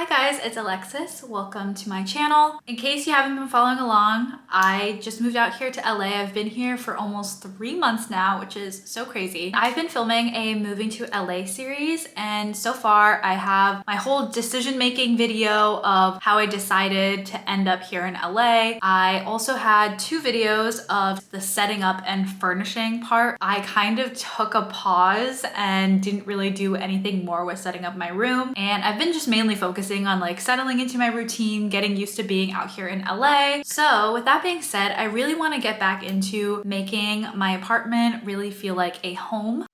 guys, it's Alexis. Welcome to my channel. In case you haven't been following along, I just moved out here to LA. I've been here for almost 3 months now, which is so crazy. I've been filming a moving to LA series, and so far I have my whole decision-making video of how I decided to end up here in LA. I also had 2 videos of the setting up and furnishing part. I kind of took a pause and didn't really do anything more with setting up my room, and I've been just mainly focusing on like settling into my routine, getting used to being out here in LA. So with that being said, I really want to get back into making my apartment really feel like a home.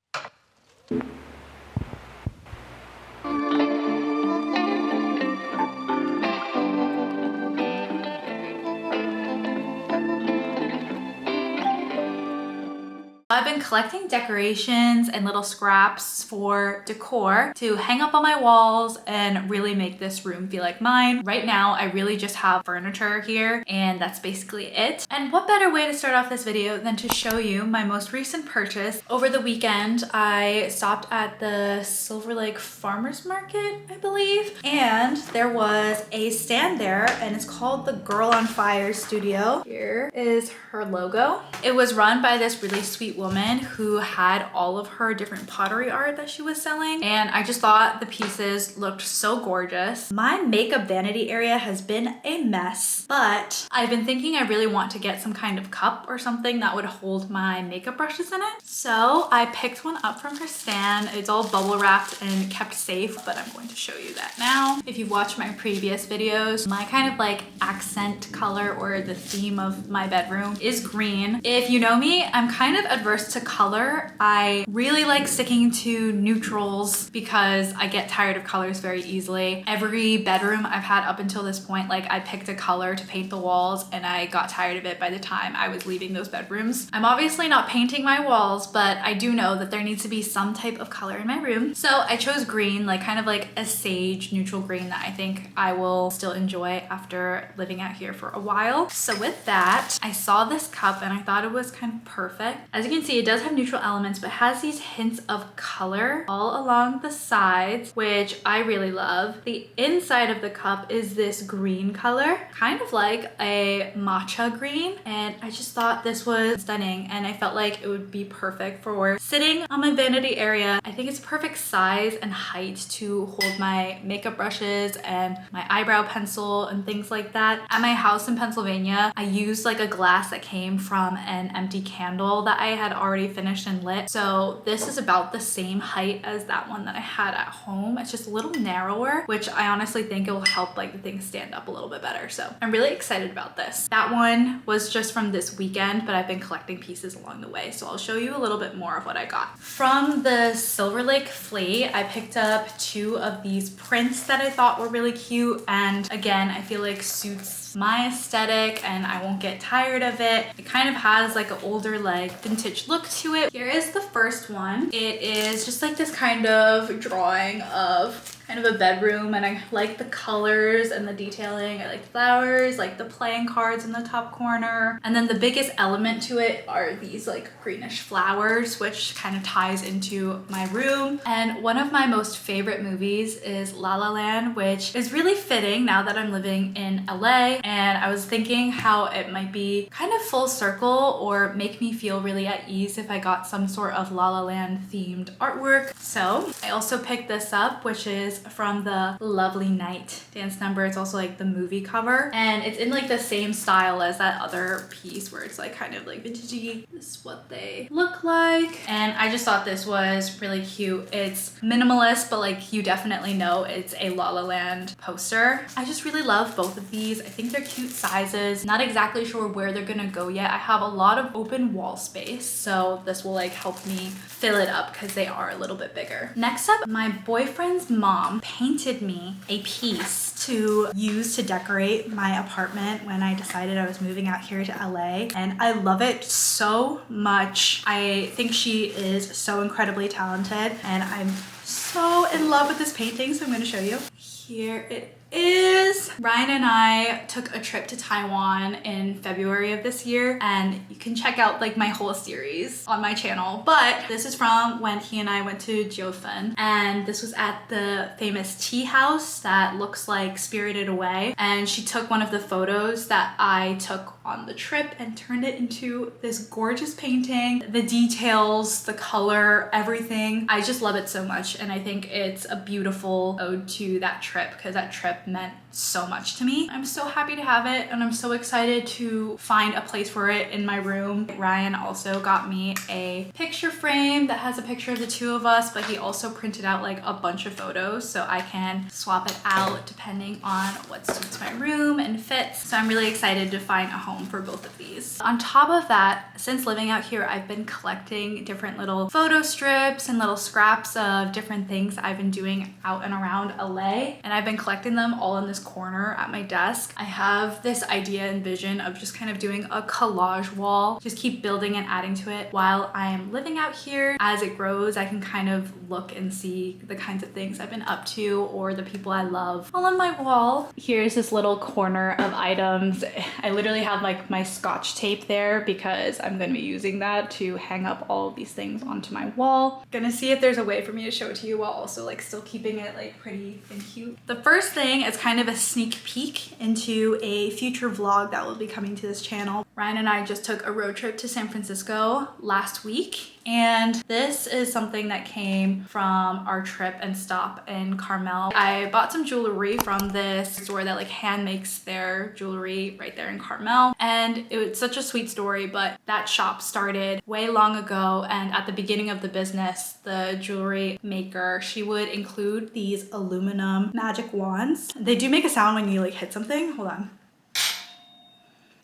I've been collecting decorations and little scraps for decor to hang up on my walls and really make this room feel like mine. Right now, I really just have furniture here, and that's basically it. And what better way to start off this video than to show you my most recent purchase. Over the weekend, I stopped at the Silver Lake Farmers Market, I believe, and there was a stand there, and it's called the Girl on Fire Studio. Here is her logo. It was run by this really sweet woman who had all of her different pottery art that she was selling, and I just thought the pieces looked so gorgeous. My makeup vanity area has been a mess, but I've been thinking I really want to get some kind of cup or something that would hold my makeup brushes in it. So I picked one up from her stand. It's all bubble wrapped and kept safe, but I'm going to show you that now. If you've watched my previous videos, my kind of like accent color or the theme of my bedroom is green. If you know me, I'm kind of adverse to color. I really like sticking to neutrals because I get tired of colors very easily. Every bedroom I've had up until this point, like I picked a color to paint the walls and I got tired of it by the time I was leaving those bedrooms. I'm obviously not painting my walls, but I do know that there needs to be some type of color in my room. So I chose green, like kind of like a sage neutral green that I think I will still enjoy after living out here for a while. So with that, I saw this cup and I thought it was kind of perfect. As you can see, it does have neutral elements, but has these hints of color all along the sides, which I really love. The inside of the cup is this green color, kind of like a matcha green, and I just thought this was stunning, and I felt like it would be perfect for sitting on my vanity area. I think it's perfect size and height to hold my makeup brushes and my eyebrow pencil and things like that. At my house in Pennsylvania, I used like a glass that came from an empty candle that I had already finished and lit. So this is about the same height as that one that I had at home. It's just a little narrower, which I honestly think it will help like the thing stand up a little bit better. So I'm really excited about this. That one was just from this weekend, but I've been collecting pieces along the way. So I'll show you a little bit more of what I got. From the Silver Lake Flea, I picked up 2 of these prints that I thought were really cute. And again, I feel like suits my aesthetic and I won't get tired of it. It kind of has like an older like vintage look to it. Here is the first one. It is just like this kind of drawing of kind of a bedroom, and I like the colors and the detailing. I like flowers, like the playing cards in the top corner. And then the biggest element to it are these like greenish flowers, which kind of ties into my room. And one of my most favorite movies is La La Land, which is really fitting now that I'm living in LA. And I was thinking how it might be kind of full circle or make me feel really at ease if I got some sort of La La Land themed artwork. So I also picked this up, which is from the Lovely Night dance number. It's also like the movie cover, and it's in like the same style as that other piece where it's like kind of like vintagey. This is what they look like, and I just thought this was really cute. It's minimalist, but like you definitely know it's a La La Land poster. I just really love both of these. I think they're cute sizes. Not exactly sure where they're gonna go yet. I have a lot of open wall space, so this will like help me fill it up because they are a little bit bigger. Next up, my boyfriend's mom painted me a piece to use to decorate my apartment when I decided I was moving out here to LA, and I love it so much. I think she is so incredibly talented, and I'm so in love with this painting, so I'm going to show you. Here it is. pieces. Ryan and I took a trip to Taiwan in February of this year, and you can check out like my whole series on my channel. But this is from when he and I went to Jiufen, and this was at the famous tea house that looks like Spirited Away. And she took one of the photos that I took on the trip and turned it into this gorgeous painting. The details, the color, everything. I just love it so much, and I think it's a beautiful ode to that trip because that trip meant so much to me. I'm so happy to have it, and I'm so excited to find a place for it in my room. Ryan also got me a picture frame that has a picture of the two of us, but he also printed out like a bunch of photos so I can swap it out depending on what suits my room and fits. So I'm really excited to find a home for both of these. On top of that, since living out here, I've been collecting different little photo strips and little scraps of different things I've been doing out and around LA, and I've been collecting them all in this corner at my desk. I have this idea and vision of just kind of doing a collage wall, just keep building and adding to it while I am living out here. As it grows, I can kind of look and see the kinds of things I've been up to or the people I love all on my wall. Here's this little corner of items. I literally have like my Scotch tape there because I'm going to be using that to hang up all of these things onto my wall. Gonna see if there's a way for me to show it to you while also like still keeping it like pretty and cute. The first thing is kind of a sneak peek into a future vlog that will be coming to this channel. Ryan and I just took a road trip to San Francisco last week, and this is something that came from our trip and stop in Carmel. I bought some jewelry from this store that like hand makes their jewelry right there in Carmel, and it was such a sweet story. But that shop started way long ago, and at the beginning of the business, the jewelry maker, she would include these aluminum magic wands. They do make a sound when you like hit something. Hold on.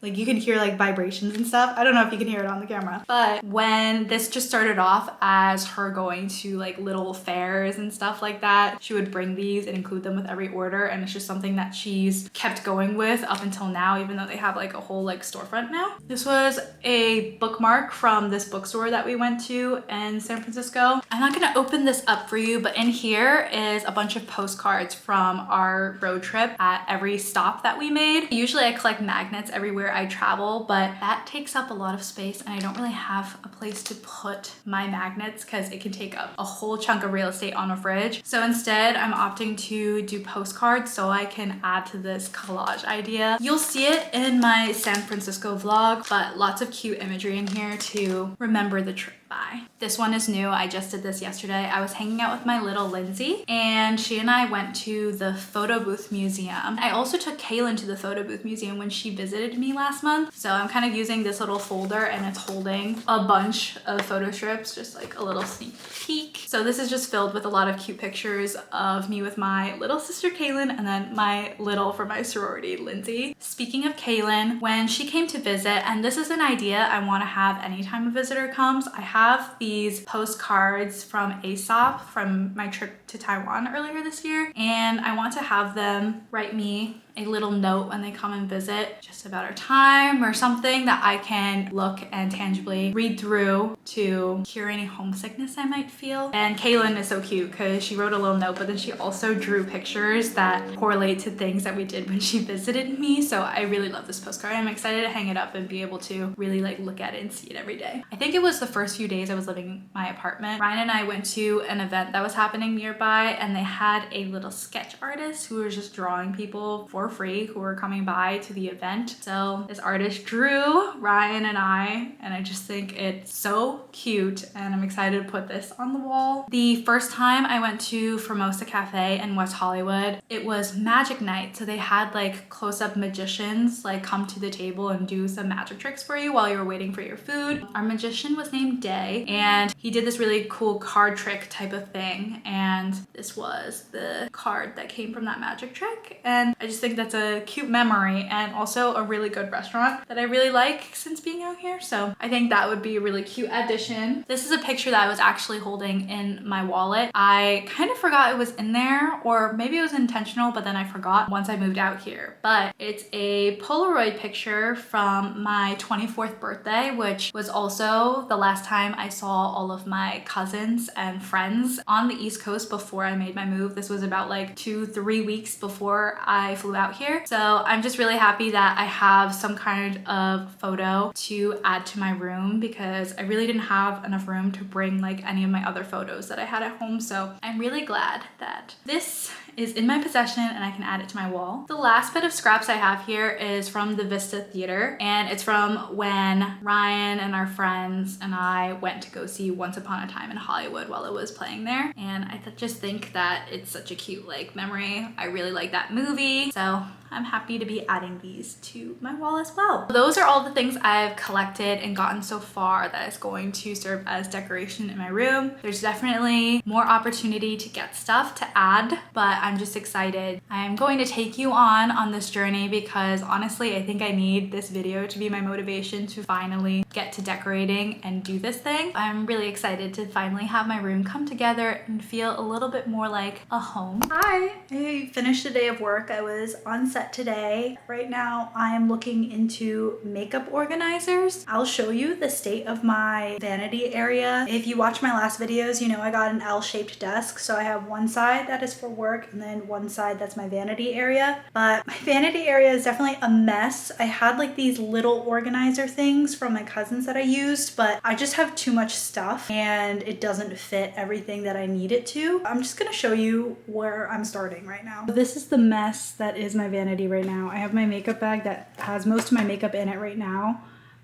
Like you can hear like vibrations and stuff. I don't know if you can hear it on the camera. But when this just started off as her going to like little fairs and stuff like that, she would bring these and include them with every order. And it's just something that she's kept going with up until now, even though they have like a whole like storefront now. This was a bookmark from this bookstore that we went to in San Francisco. I'm not gonna open this up for you, but in here is a bunch of postcards from our road trip at every stop that we made. Usually I collect magnets everywhere I travel, but that takes up a lot of space, and I don't really have a place to put my magnets because it can take up a whole chunk of real estate on a fridge. So instead, I'm opting to do postcards so I can add to this collage idea. You'll see it in my San Francisco vlog, but lots of cute imagery in here to remember the trip by. This one is new. I just did this yesterday. I was hanging out with my little Lindsay, and she and I went to the photo booth museum. I also took Kaylin to the photo booth museum when she visited me last month. So I'm kind of using this little folder, and it's holding a bunch of photo strips, just like a little sneak peek. So this is just filled with a lot of cute pictures of me with my little sister Kaylin, and then my little from my sorority Lindsay. Speaking of Kaylin, when she came to visit, and this is an idea I want to have anytime a visitor comes, I have these postcards from Aesop from my trip to Taiwan earlier this year, and I want to have them write me a little note when they come and visit, just about our time or something that I can look and tangibly read through to cure any homesickness I might feel. And Kaylin is so cute because she wrote a little note, but then she also drew pictures that correlate to things that we did when she visited me. So I really love this postcard. I'm excited to hang it up and be able to really like look at it and see it every day. I think it was the first few days I was living in my apartment. Ryan and I went to an event that was happening nearby, and they had a little sketch artist who was just drawing people for free who were coming by to the event. So this artist drew Ryan and I just think it's so cute, and I'm excited to put this on the wall. The first time I went to Formosa Cafe in West Hollywood, it was magic night. So they had like close-up magicians like come to the table and do some magic tricks for you while you were waiting for your food. Our magician was named Day, and he did this really cool card trick type of thing, and this was the card that came from that magic trick. And I just think that's a cute memory, and also a really good restaurant that I really like since being out here. So I think that would be a really cute addition. This is a picture that I was actually holding in my wallet. I kind of forgot it was in there, or maybe it was intentional, but then I forgot once I moved out here. But it's a Polaroid picture from my 24th birthday, which was also the last time I saw all of my cousins and friends on the East Coast before I made my move. This was about like 2-3 weeks before I flew out here. So I'm just really happy that I have some kind of photo to add to my room because I really didn't have enough room to bring like any of my other photos that I had at home. So I'm really glad that this is in my possession and I can add it to my wall. The last bit of scraps I have here is from the Vista Theater, and it's from when Ryan and our friends and I went to go see Once Upon a Time in Hollywood while it was playing there. And I just think that it's such a cute like memory. I really like that movie. So I'm happy to be adding these to my wall as well. Those are all the things I've collected and gotten so far that is going to serve as decoration in my room. There's definitely more opportunity to get stuff to add, but I'm just excited. I'm going to take you on this journey because honestly, I think I need this video to be my motivation to finally get to decorating and do this thing. I'm really excited to finally have my room come together and feel a little bit more like a home. Hi, I finished a day of work. I was on set today. Right now I am looking into makeup organizers. I'll show you the state of my vanity area. If you watch my last videos, you know I got an L-shaped desk. So I have one side that is for work and then one side that's my vanity area. But my vanity area is definitely a mess. I had like these little organizer things from my cousins that I used, but I just have too much stuff and it doesn't fit everything that I need it to. I'm just gonna show you where I'm starting right now. This is the mess that is my vanity right now. I have my makeup bag that has most of my makeup in it right now,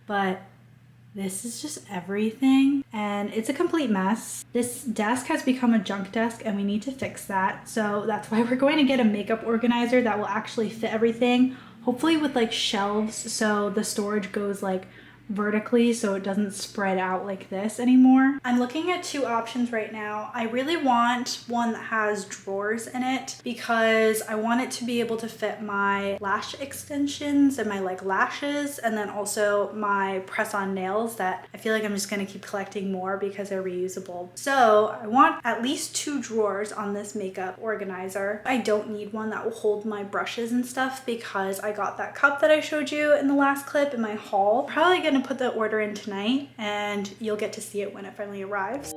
but this is just everything and it's a complete mess. This desk has become a junk desk and we need to fix that. So that's why we're going to get a makeup organizer that will actually fit everything, hopefully with like shelves so the storage goes like vertically so it doesn't spread out like this anymore. I'm looking at two options right now. I really want one that has drawers in it because I want it to be able to fit my lash extensions and my like lashes, and then also my press-on nails that I feel like I'm just gonna keep collecting more because they're reusable. So I want at least 2 drawers on this makeup organizer. I don't need one that will hold my brushes and stuff because I got that cup that I showed you in the last clip in my haul. Probably gonna put the order in tonight and you'll get to see it when it finally arrives.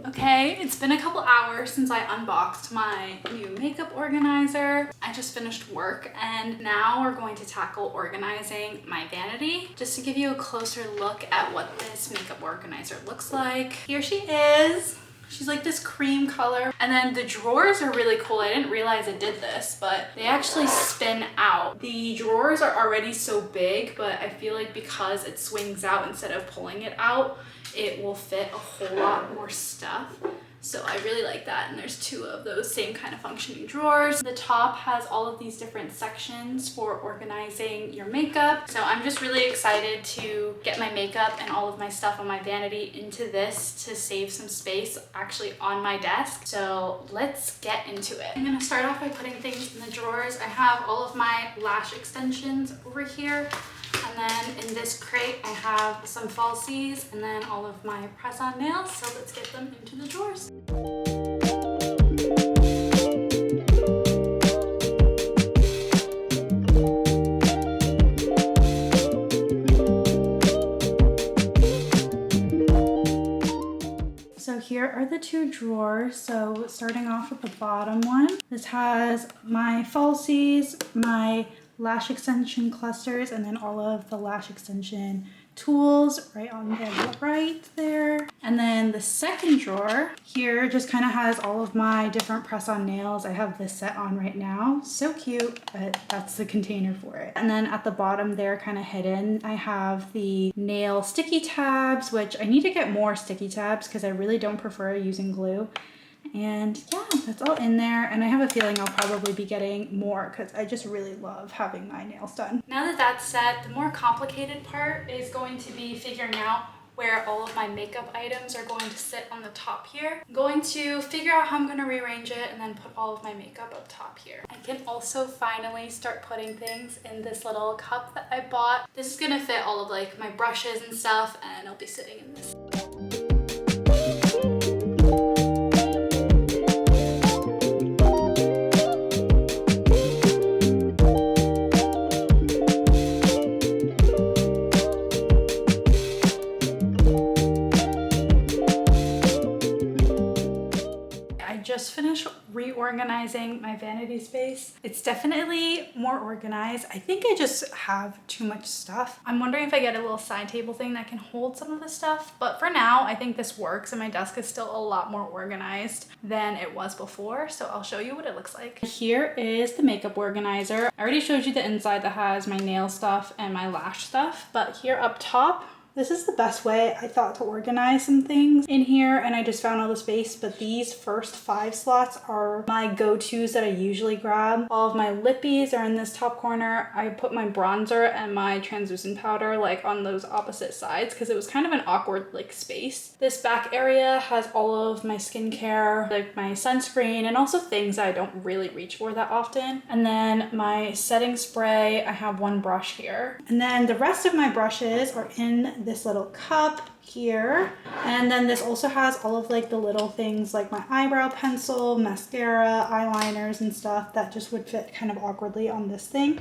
Okay, it's been a couple hours since I unboxed my new makeup organizer. I just finished work and now we're going to tackle organizing my vanity. Just to give you a closer look at what this makeup organizer looks like. Here she is. She's like this cream color. And then the drawers are really cool. I didn't realize it did this, but they actually spin out. The drawers are already so big, but I feel like because it swings out instead of pulling it out, it will fit a whole lot more stuff. So I really like that. And there's 2 of those same kind of functioning drawers. The top has all of these different sections for organizing your makeup. So I'm just really excited to get my makeup and all of my stuff on my vanity into this to save some space actually on my desk. So let's get into it. I'm gonna start off by putting things in the drawers. I have all of my lash extensions over here. And then in this crate, I have some falsies and then all of my press-on nails. So let's get them into the drawers. So here are the 2 drawers. So starting off with the bottom one, this has my falsies, my lash extension clusters, and then all of the lash extension tools right on the right there. And then the second drawer here just kind of has all of my different press-on nails. I have this set on right now. So cute, but that's the container for it. And then at the bottom there, kind of hidden, I have the nail sticky tabs, which I need to get more sticky tabs because I really don't prefer using glue. And yeah, that's all in there. And I have a feeling I'll probably be getting more because I just really love having my nails done. Now that that's set, the more complicated part is going to be figuring out where all of my makeup items are going to sit on the top here. I'm going to figure out how I'm going to rearrange it and then put all of my makeup up top here. I can also finally start putting things in this little cup that I bought. This is going to fit all of like my brushes and stuff, and it'll be sitting in this. just finished reorganizing my vanity space. It's definitely more organized. I think I just have too much stuff. I'm wondering if I get a little side table thing that can hold some of the stuff, but for now I think this works and my desk is still a lot more organized than it was before, so I'll show you what it looks like. Here is the makeup organizer. I already showed you the inside that has my nail stuff and my lash stuff, but here up top, this is the best way I thought to organize some things in here, and I just found all the space, but these first 5 slots are my go-tos that I usually grab. All of my lippies are in this top corner. I put my bronzer and my translucent powder like on those opposite sides because it was kind of an awkward like space. This back area has all of my skincare, like my sunscreen, and also things that I don't really reach for that often. And then my setting spray, I have 1 brush here. And then the rest of my brushes are in this little cup here, and then this also has all of like the little things like my eyebrow pencil, mascara, eyeliners and stuff that just would fit kind of awkwardly on this thing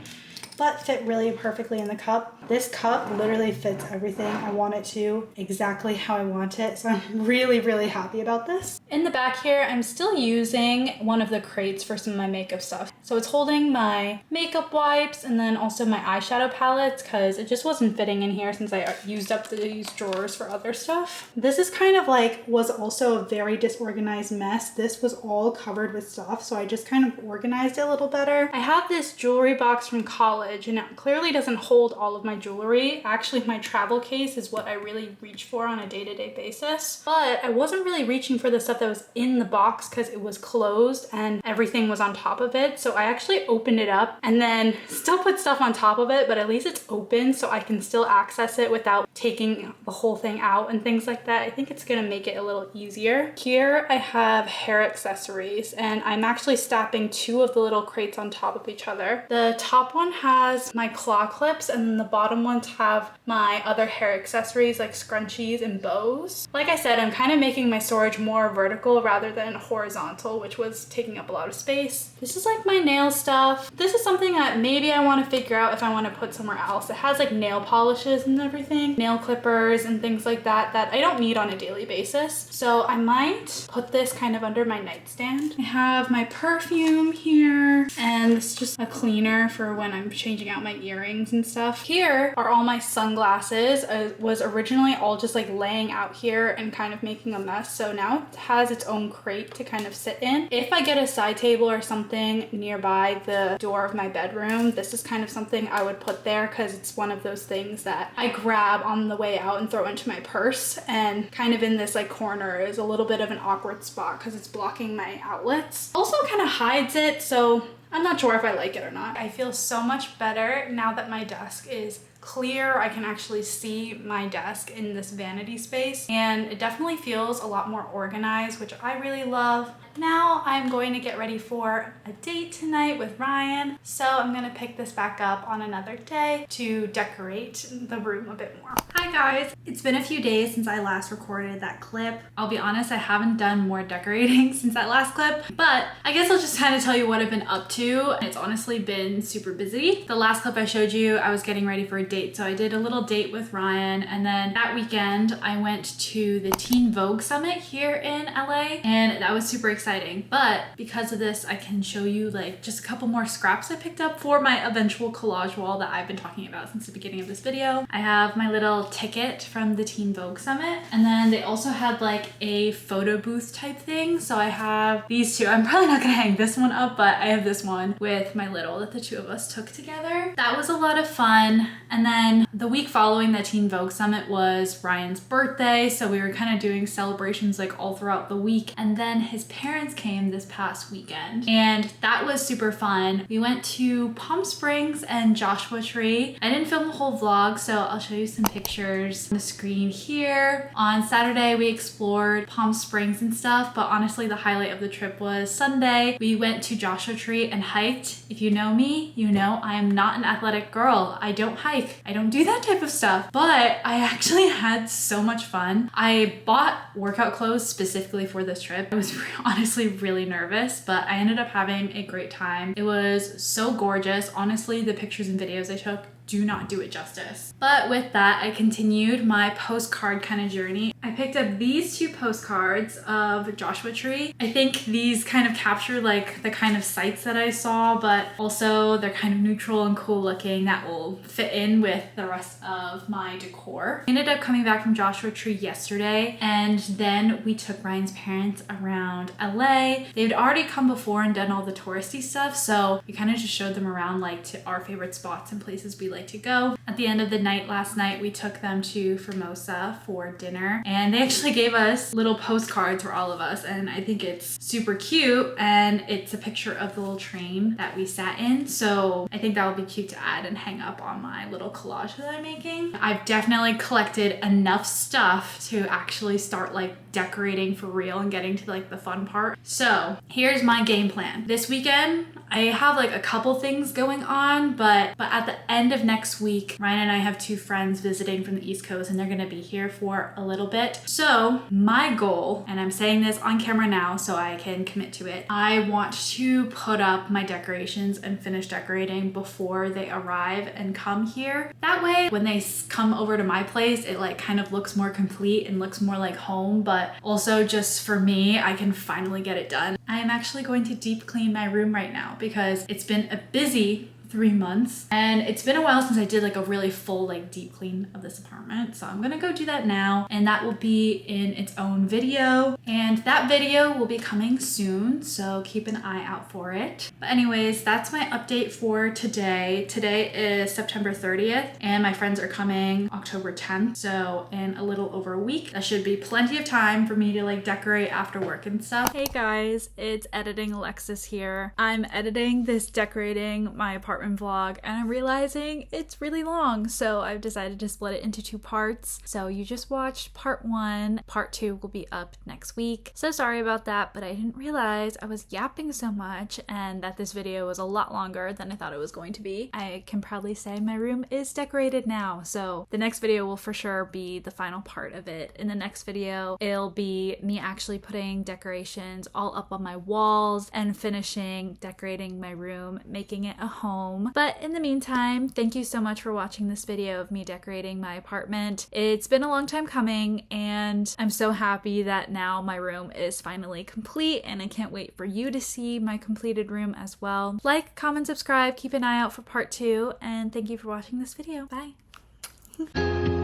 but fit really perfectly in the cup. This cup literally fits everything I want it to, exactly how I want it, so I'm really happy about this. In the back here, I'm still using one of the crates for some of my makeup stuff. So it's holding my makeup wipes and then also my eyeshadow palettes because it just wasn't fitting in here since I used up these drawers for other stuff. This is kind of like, was also a very disorganized mess. This was all covered with stuff, so I just kind of organized it a little better. I have this jewelry box from college and it clearly doesn't hold all of my jewelry. Actually, my travel case is what I really reach for on a day-to-day basis, but I wasn't really reaching for the stuff that was in the box because it was closed and everything was on top of it. So I actually opened it up and then still put stuff on top of it, but at least it's open so I can still access it without taking the whole thing out and things like that. I think it's gonna make it a little easier. Here I have hair accessories and I'm actually stacking 2 of the little crates on top of each other. The top one has my claw clips and then the bottom ones have my other hair accessories like scrunchies and bows. Like I said, I'm kind of making my storage more vertical rather than horizontal, which was taking up a lot of space. This is like my nail stuff. This is something that maybe I want to figure out if I want to put somewhere else. It has like nail polishes and everything, nail clippers and things like that that I don't need on a daily basis. So I might put this kind of under my nightstand. I have my perfume here and this is just a cleaner for when I'm changing out my earrings and stuff. Here are all my sunglasses. It was originally all just like laying out here and kind of making a mess. So now it has its own crate to kind of sit in. If I get a side table or something nearby the door of my bedroom, this is kind of something I would put there because it's one of those things that I grab on the way out and throw into my purse, and kind of in this like corner is a little bit of an awkward spot because it's blocking my outlets. Also kind of hides it, so I'm not sure if I like it or not. I feel so much better now that my desk is clear. I can actually see my desk in this vanity space and it definitely feels a lot more organized, which I really love. Now I'm going to get ready for a date tonight with Ryan, so I'm gonna pick this back up on another day to decorate the room a bit more. Hi guys, it's been a few days since I last recorded that clip. I'll be honest, I haven't done more decorating since that last clip, but I guess I'll just kind of tell you what I've been up to. It's honestly been super busy. The last clip I showed you, I was getting ready for a date, so I did a little date with Ryan, and then that weekend I went to the Teen Vogue Summit here in LA, and that was super exciting. But because of this, I can show you like just a couple more scraps I picked up for my eventual collage wall that I've been talking about since the beginning of this video. I have my little ticket from the Teen Vogue Summit, and then they also had like a photo booth type thing. So I have these 2. I'm probably not gonna hang this one up, but I have this one with my little that the 2 of us took together. That was a lot of fun. And then the week following the Teen Vogue Summit was Ryan's birthday, so we were kind of doing celebrations like all throughout the week. And then his parents came this past weekend and that was super fun. We went to Palm Springs and Joshua Tree. I didn't film the whole vlog, so I'll show you some pictures on the screen here. On Saturday we explored Palm Springs and stuff, but honestly the highlight of the trip was Sunday. We went to Joshua Tree and hiked. If you know me, you know I am not an athletic girl. I don't hike. I don't do that type of stuff, but I actually had so much fun. I bought workout clothes specifically for this trip. I was honestly really nervous, but I ended up having a great time. It was so gorgeous. Honestly, the pictures and videos I took do not do it justice. But with that, I continued my postcard kind of journey. I picked up these two postcards of Joshua Tree. I think these kind of capture like the kind of sights that I saw, but also they're kind of neutral and cool looking that will fit in with the rest of my decor. I ended up coming back from Joshua Tree yesterday, and then we took Ryan's parents around LA. They'd already come before and done all the touristy stuff, so we kind of just showed them around like to our favorite spots and places we like to go. At the end of the night last night, we took them to Formosa for dinner, and they actually gave us little postcards for all of us, and I think it's super cute, and it's a picture of the little train that we sat in, so I think that would be cute to add and hang up on my little collage that I'm making. I've definitely collected enough stuff to actually start like decorating for real and getting to like the fun part. So here's my game plan. This weekend, I have like a couple things going on, but at the end of next week, Ryan and I have two friends visiting from the East Coast, and they're gonna be here for a little bit. So my goal, and I'm saying this on camera now so I can commit to it, I want to put up my decorations and finish decorating before they arrive and come here. That way, when they come over to my place, it like kind of looks more complete and looks more like home, but also just for me, I can finally get it done. I am actually going to deep clean my room right now because it's been a busy 3 months, and it's been a while since I did like a really full like deep clean of this apartment, so I'm gonna go do that now, and that will be in its own video, and that video will be coming soon, so keep an eye out for it. But anyways, that's my update for today. Today is September 30th, and my friends are coming October 10th, so in a little over a week. That should be plenty of time for me to like decorate after work and stuff. Hey guys, it's editing Alexis here. I'm editing this decorating my apartment vlog, and I'm realizing it's really long, so I've decided to split it into 2 parts. So you just watched part 1. Part 2 will be up next week. So sorry about that, but I didn't realize I was yapping so much and that this video was a lot longer than I thought it was going to be. I can proudly say my room is decorated now, so the next video will for sure be the final part of it. In the next video, it'll be me actually putting decorations all up on my walls and finishing decorating my room, making it a home. But in the meantime, thank you so much for watching this video of me decorating my apartment. It's been a long time coming, and I'm so happy that now my room is finally complete, and I can't wait for you to see my completed room as well. Like, comment, subscribe, keep an eye out for part 2, and thank you for watching this video. Bye!